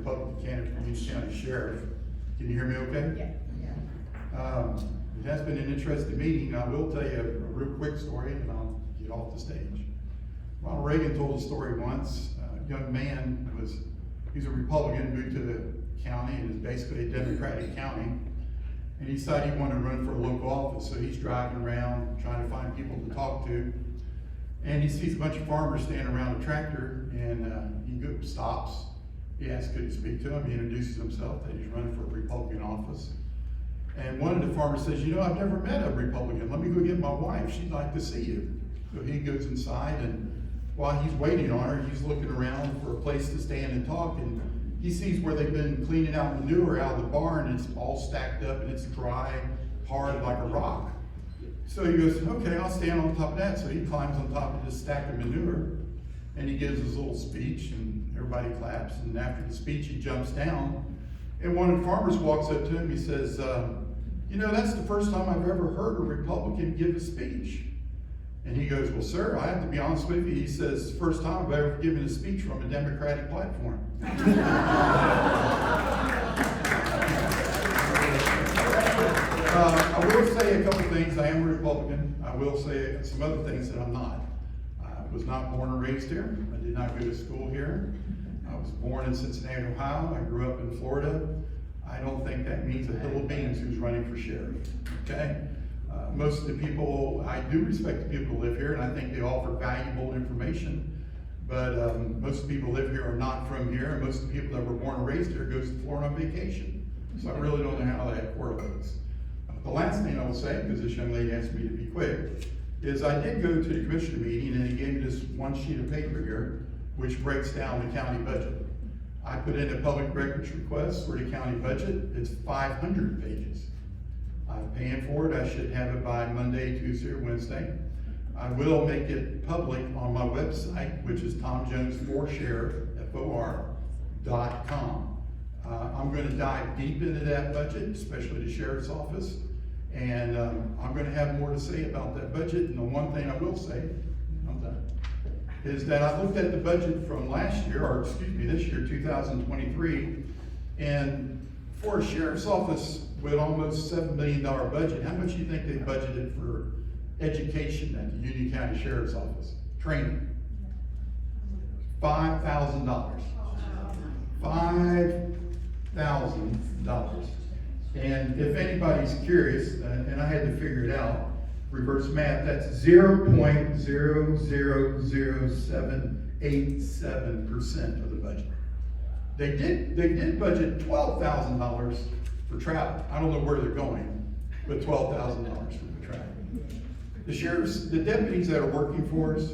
Republican candidate for Union County Sheriff. Can you hear me okay? Yeah. It has been an interesting meeting. I will tell you a real quick story and I'll get off the stage. Ronald Reagan told a story once. A young man he's a Republican, moved to the county and is basically a Democratic county. And he decided he wanted to run for a local office. So he's driving around trying to find people to talk to. And he sees a bunch of farmers standing around a tractor and he stops. He asks, could he speak to him? He introduces himself that he's running for a Republican office. And one of the farmers says, you know, I've never met a Republican. Let me go get my wife. She'd like to see you. So he goes inside, and while he's waiting on her, he's looking around for a place to stand and talk. And he sees where they've been cleaning out manure out of the barn, and it's all stacked up and it's dry, hard like a rock. So he goes, okay, I'll stand on top of that. So he climbs on top of this stack of manure, and he gives his little speech, and everybody claps. And after the speech, he jumps down, and one of the farmers walks up to him. He says, you know, that's the first time I've ever heard a Republican give a speech. And he goes, well, sir, I have to be honest with you. He says, first time I've ever given a speech from a Democratic platform. I will say a couple things. I am a Republican. I will say some other things that I'm not. I was not born and raised here. I did not go to school here. I was born in Cincinnati, Ohio. I grew up in Florida. I don't think that means a hill of beans who's running for sheriff, okay? Most of the people, I do respect the people who live here, and I think they offer valuable information, but most of the people who live here are not from here, and most of the people that were born and raised here goes to Florida on vacation. So I really don't know how that correlates. The last thing I will say, because this young lady asked me to be quick, is I did go to the commissioner meeting, and he gave me this one sheet of paper here, which breaks down the county budget. I put in a public records request for the county budget. It's 500 pages. I'm paying for it. I should have it by Monday, Tuesday, or Wednesday. I will make it public on my website, which is tomjones4sheriff.com. I'm going to dive deep into that budget, especially the sheriff's office, and I'm going to have more to say about that budget. And the one thing I will say, I'm done, is that I looked at the budget from last year, or excuse me, this year, 2023, and for a sheriff's office with almost $7 million budget, how much do you think they budgeted for education at the Union County Sheriff's Office? Training. $5,000. $5,000. And if anybody's curious, and I had to figure it out, reverse math, that's 0.0008787% of the budget. They did budget $12,000 for travel. I don't know where they're going, but $12,000 for the travel. The sheriffs, the deputies that are working for us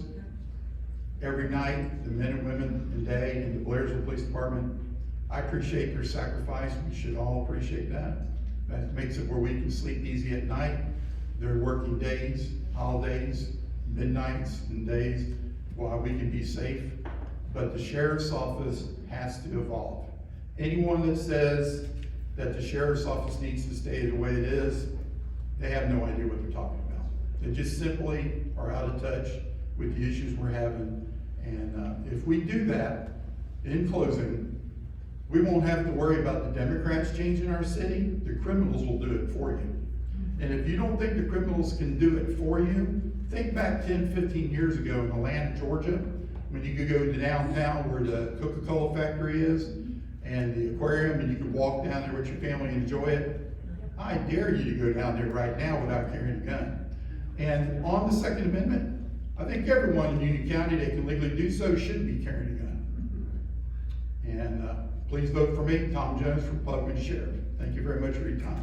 every night, the men and women today in the Blairsville Police Department, I appreciate their sacrifice. We should all appreciate that. That makes it where we can sleep easy at night. They're working days, holidays, midnights, and days while we can be safe. But the sheriff's office has to evolve. Anyone that says that the sheriff's office needs to stay the way it is, they have no idea what they're talking about. They just simply are out of touch with the issues we're having. And if we do that, in closing, we won't have to worry about the Democrats changing our city. The criminals will do it for you. And if you don't think the criminals can do it for you, think back 10, 15 years ago in Atlanta, Georgia, when you could go to downtown where the Coca-Cola factory is and the aquarium, and you could walk down there with your family and enjoy it. I dare you to go down there right now without carrying a gun. And on the Second Amendment, I think everyone in Union County that can legally do so should be carrying a gun. And please vote for me, Tom Jones, for Republican Sheriff. Thank you very much for your time.